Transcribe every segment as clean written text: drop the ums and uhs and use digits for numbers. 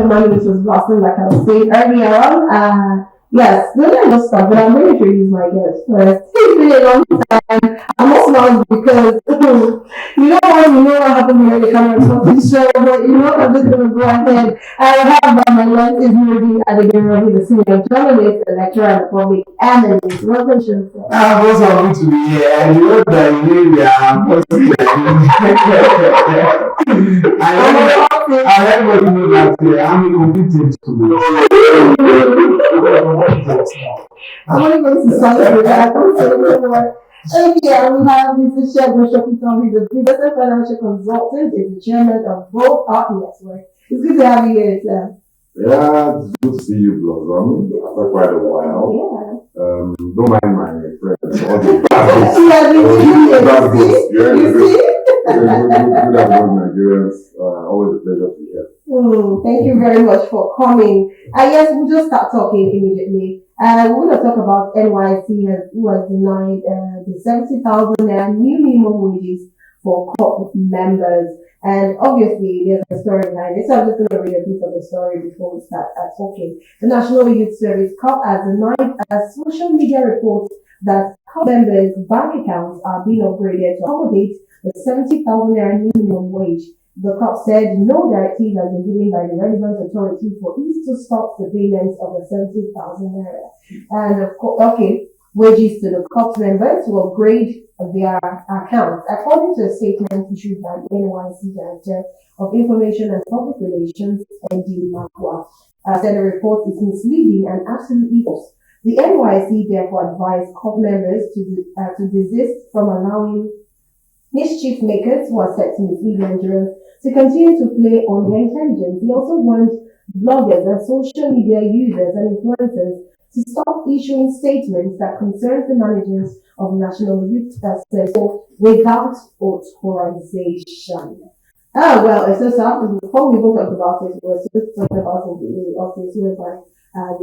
money which was blossomed, like I was saying earlier on. Yes, those are just stuff, but I'm going to introduce my guest first. It's been a long time. I'm also lost because you know what happened here, the camera is not too sure, but I'm just going to go ahead. I have my left is moving at the Bureau. He's a senior journalist, a lecturer, and a public analyst. Welcome, Shinsa. What's up to be here? And you know that you I everybody know that I'm a complete student. I'm only going to start with that. Okay, we have Mr. Shegun Shopito. He's a business financial consultant. He's the chairman of Both Art Network. It's good to have you here, sir. Yeah, it's good to see you, Blossom, after quite a while. Yeah. Don't mind my friends. All You see? Good afternoon, Nigerians. Always a pleasure to be here. Thank you very much for coming. Yes, we'll just start talking immediately. We're going to talk about NYSC who has denied the 70,000 new minimum wages for COP members. And obviously, there's a story behind it. So I'm just going to read a bit of the story before we start talking. The National Youth Service COP has denied social media reports that COP members' bank accounts are being upgraded to accommodate the 70,000 new minimum wage. The COP said no directive has been given by the relevant authority for it to stop the payments of the 70,000 naira. And of course, wages to the COP members to upgrade their accounts. According to a statement issued by the NYSC Director of Information and Public Relations, ND Makwa, said the report is misleading and absolutely false. The NYSC therefore advised COP members to desist from allowing mischief makers who are set to mislead Nigerians to continue to play on their intelligence. He also warned bloggers and social media users and influencers to stop issuing statements that concern the management of National Youth Service without authorization. Oh, well, it's just after, before we even talk about it, we're still talking about it in the office whereby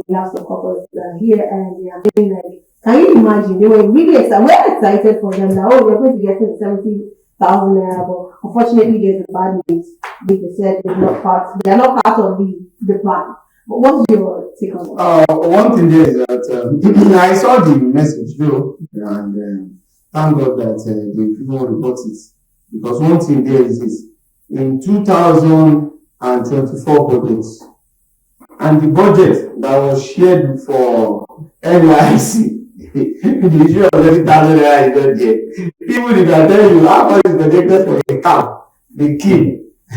we have some couples here and they are doing like, can you imagine? They were really excited. We're excited for them now. Oh, we're going to get to 70,000 naira, but unfortunately, there's a bad news. They said they are not part of the plan. But what's your take on that? One thing there is that I saw the message though, and thank God that the people report it. Because one thing there is this: in 2024 budgets, and the budget that was shared for NYSC, the issue of 30,000 naira is not there. People did not tell you how much is projected for the cow, the king.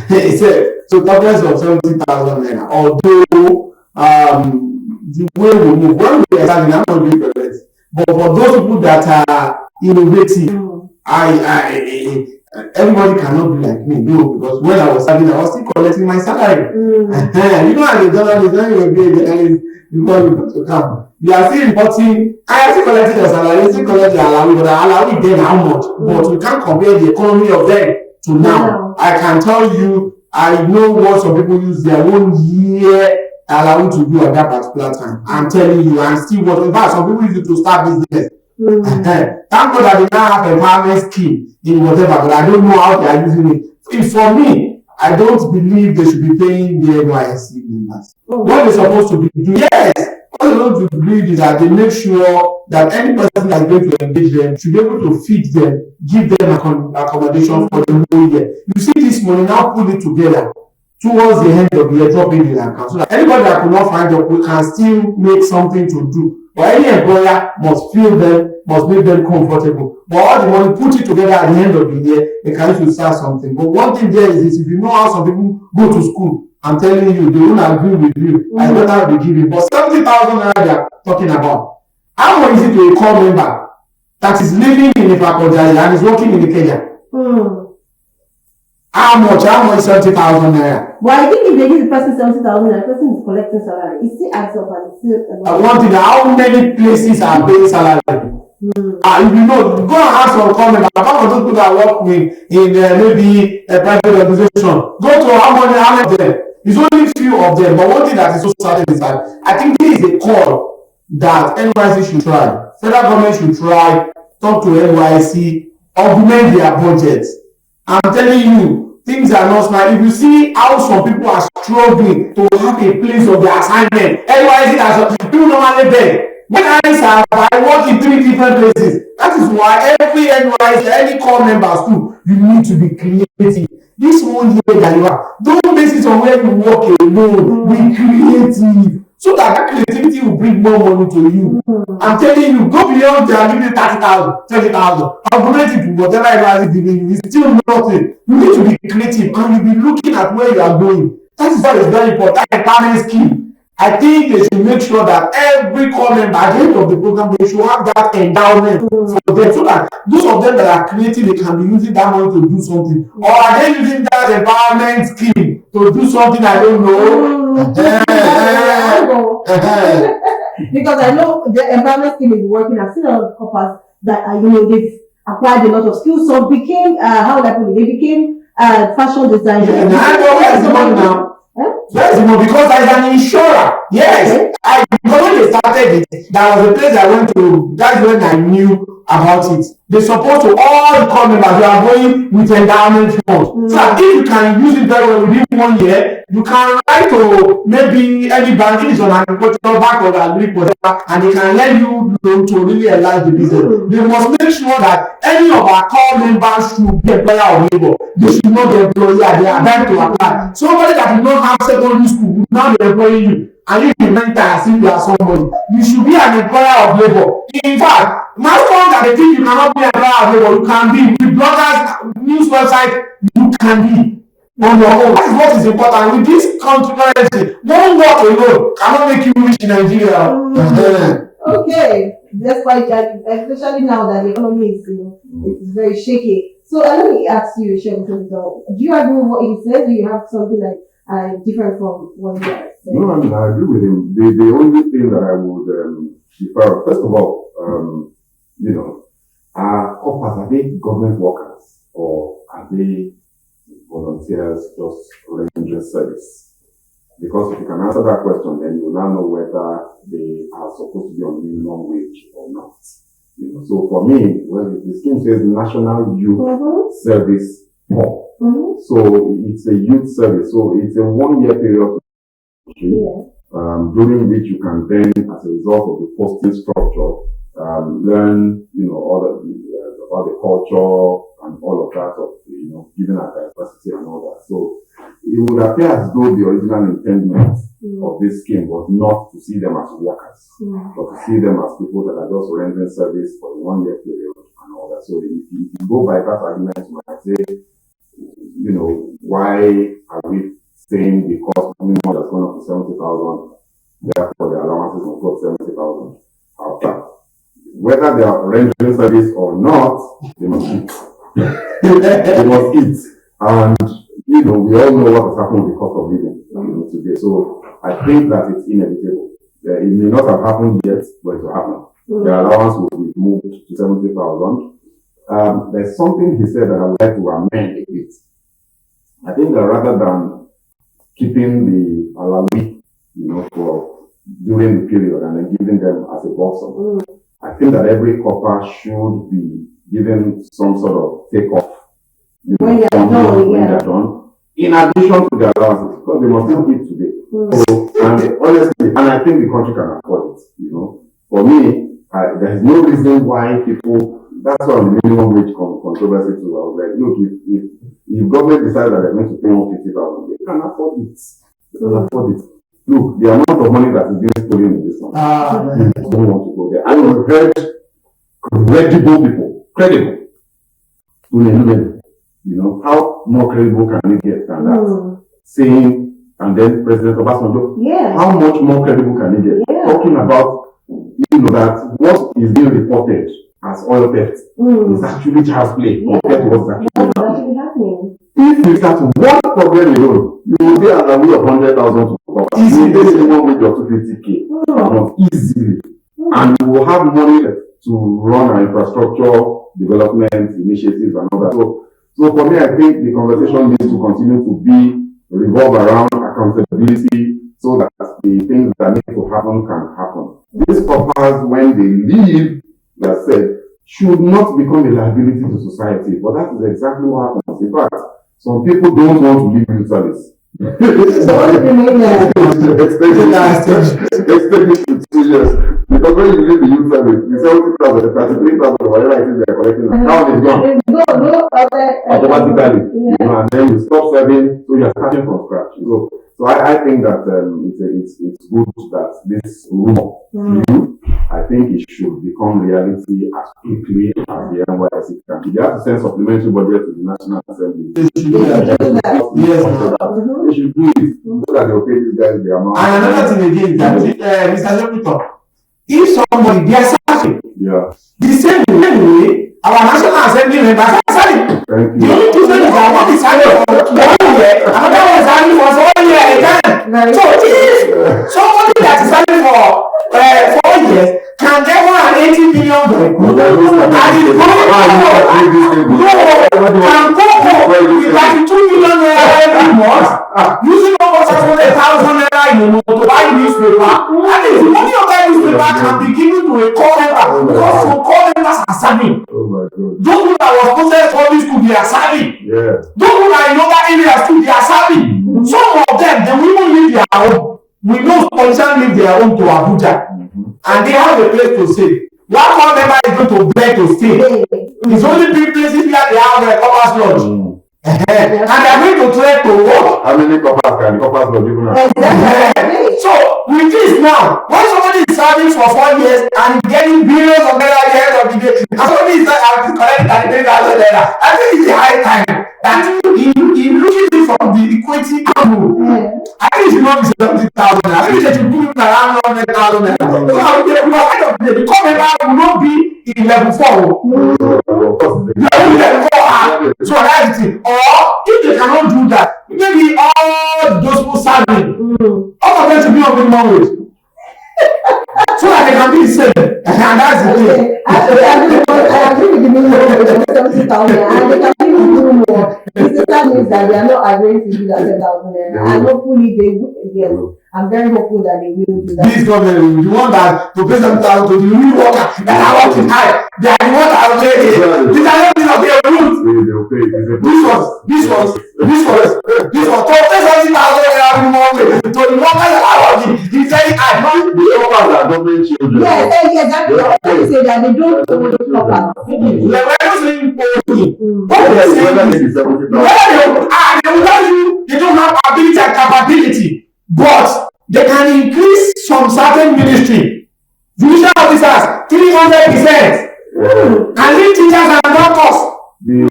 He said, so complex of 70,000 naira. Although the way we move, when we are starting, I'm not doing correct. But for those people that are innovative, everybody cannot be like me, no, because when I was starting, I was still collecting my salary. As a journalist, when you will be a journalist, before you go to camp, you are still reporting, I am still collecting your salary, you still collect your allowance, but allowance them how much? But you can't compare the economy of them to now. I can tell you, I know what some people use their own year allowance to do at that particular time. I'm telling you, I'm still working. In fact, some people use it to start business. Thank God that they now have a empowerment scheme in whatever, but I don't know how they are using it. For me, I don't believe they should be paying the NYSC members. What they're supposed to be doing, yes, what they're supposed to do is that they make sure that any person that's going to engage them should be able to feed them, give them accommodation for the whole year. You see this money now, put it together towards the end of the year, drop it in the account. So that anybody that could not find job can still make something to do. But any employer must feel them, must make them comfortable. But all the money, put it together at the end of the year, they can use to start something. But one thing there is this: if you know how some people go to school, I'm telling you, they won't agree with you. I better be giving. But 70,000 naira they are talking about. How much is it to a core member that is living in the Fakojayi and is working in the Kenya? How much is 70,000 naira? Well, I think if they give the person 70,000 naira, the person is collecting salary. It still adds up and it's still. I want to know how many places are paying salary. If you know, go and ask for comment. Apart from those people that work with in maybe a private organization, go to how many of them. It's only few of them. But one thing that is so certain is that I think this is a call that NYSC should try. Federal government should try, talk to NYSC, augment their budget. I'm telling you, things are not smart. If you see how some people are struggling to have a place of their assignment, NYSC has people normally beg. When I work in 3 different places. That is why every NYSC, any core members too, you need to be creative. This 1 year that you have, don't base it on where you work alone. Be creative. So that creativity will bring more money to you. I'm telling you, go beyond there and give you 30,000, 20,000. Calculate it with whatever NYSC giving you. It's still nothing. You need to be creative and you'll be looking at where you are going. That is why it's very important. That empowerment scheme. I think they should make sure that every core member at the end of the program, they should have that endowment for them so that those of them that are creative, they can be using that money to do something. Or are they using that empowerment scheme to do something I don't know? Because I know the empowerment scheme is working. I've seen a lot of couples that are, they've applied a lot of skills. So became, how would I put it? They became fashion designers. Yeah, I know where's the money now. Where's the money? Because there's an insurer. Yes. Because when they started it, there was a place I went to. That's when I knew about it. They support to all the core members. You are going with endowment fund. So if you can use it very well within 1 year, you can write to maybe any bank, if it's on agricultural bank or agri whatever, and they can let you know to really enlarge the business. They must make sure that any of our core members should be employer of labor. They should not be employer. They are there to apply. Somebody that did not have secondary school will now be employing you. And you be mentor as if you are somebody. You should be an employer of labor. In fact, most times that they think you cannot be an employer of labor, you can be. With bloggers, news website, you can be on your own. That is what is important. With this country, one work alone cannot make you rich in Nigeria. Okay, that's why, especially now that the economy is, it's very shaky. So let me ask you, Shegun, do you agree with what he said? Do you have something like different from what he has said? No, I mean, I agree with him. The only thing that I would defer, first of all, are coppers, are they government workers or are they volunteers just rendering service? Because if you can answer that question, then you will now know whether they are supposed to be on minimum wage or not. So for me, the scheme says National Youth Service Corps. So it's a youth service. So it's a 1 year period during which you can then, as a result of the posting structure, learn, about the culture and all of that of, given our diversity and all that. So it would appear as though the original intent of this scheme was not to see them as workers, but to see them as people that are just rendering service for a 1 year period and all that. So if you go by that argument, you might say, why are we saying because minimum has gone up to 70,000, therefore the allowances will go up 70,000? Whether they are rendering service or not, they must eat. They must eat. And, we all know what has happened with the cost of living today. So I think that it's inevitable. It may not have happened yet, but it will happen. The allowance will be moved to 70,000. There's something he said that I would like to amend a bit. I think that rather than keeping the alawi, for during the period and then giving them as a box, I think that every copper should be given some sort of take-off when they are done, in addition to the allowances, because they must still eat today. So, and honestly, and I think the country can afford it. For me, there is no reason why people. That's why the minimum wage controversy too. I was like, look, if government decides that they're going to pay 150,000, they can afford it. They can afford it. Look, the amount of money that is being stolen in this country, people don't want to go there. I have heard credible people, how more credible can we get than that? Saying, and then President Obasanjo, how much more credible can he get? Talking about, that what is being reported as oil theft is actually child's play compared to what's actually happening. If you start one problem alone, you will be at a way of 100,000 to cover. Easily, this is one wage of 250K. Easily. And we will have money to run our infrastructure development initiatives and all that. So for me, I think the conversation needs to continue to revolve around accountability so that the things that need to happen can happen. These coppers, when they leave, like I said, should not become a liability to society. But that is exactly what happens. In fact, Some people don't want to give youth service. So what do you mean there? Expecting 2 years. Because when you leave the youth service, the 70,000, the 33,000, whatever it is they're collecting, now it's gone. Automatically. Yeah. You know, and then you stop serving, so you're starting from scratch. So I think that it's good that this rumor to you, I think it should become reality as quickly as the NYSC can. If you have to send supplementary budget to the National Assembly, they should do it. So that they'll pay these guys their amount. And another thing again, that Mr. Jupiter, if somebody they are serving, the same way our National Assembly members are serving. Thank The you. only difference is that one is serving for 1 year, another one is serving for 1 year again. So if somebody that is serving for 4 years can get 180 million and can go with 32 million every month using almost 700,000 naira to buy newspaper. And if money of that newspaper can be given to a core member, because some core members are serving. Oh my God. Those who that was processed public school, they are serving. Yeah. Those who are in other areas too, they are serving. Some of them, they will even leave their own. We know politicians leave their own to Abuja, and they have a place to stay. One core member is going to beg to stay. It's only big places where they have a coppers lodge. And they are going to try to work. How many coppers can the coppers lodge even have? So with this now, when somebody is serving for 4 years and getting billions of naira at the end of the day, and somebody is collecting 33,000 naira, I think it's a high time that he looking it from the equity angle. I think it should not be 70,000 naira. I think they should put it around 100,000 naira. So how the core member will not be in level 4. So that's it. Or if they cannot do that, maybe all those who serving, all of them should be on minimum wage. So that they can be the same. And that's the thing. Actually, I agree with the minimum wage of 70,000, and they can even do more. That means that they are not agreeing to do that 10,000, and hopefully they will. Yes, I'm very hopeful that they will do that. This government, the one that to pay 7,000 to the real worker that are working hard, they are the ones that are paying. These are not things of their roots. This was to pay 70,000 minimum wage to the workers that are working. It's very hard. The coppers are government children. Yes, exactly. I say that they don't own the proper. We're not saying poverty. What Yeah, we're saying whether is, it is 70,000. they will tell you they don't have ability and capability, but they can increase some certain ministry. Judicial officers 300%, and leave teachers and doctors. The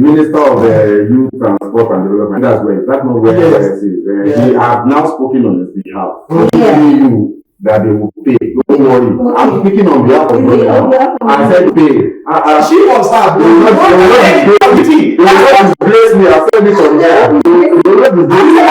Minister of Youth Transport and Development, that's not where NYSC is. They have now spoken on his behalf. I'm telling you that they will pay. Don't worry. I'm speaking on behalf of God. I said pay. She was her. They will not disgrace me. I said this on there. They will not disgrace me.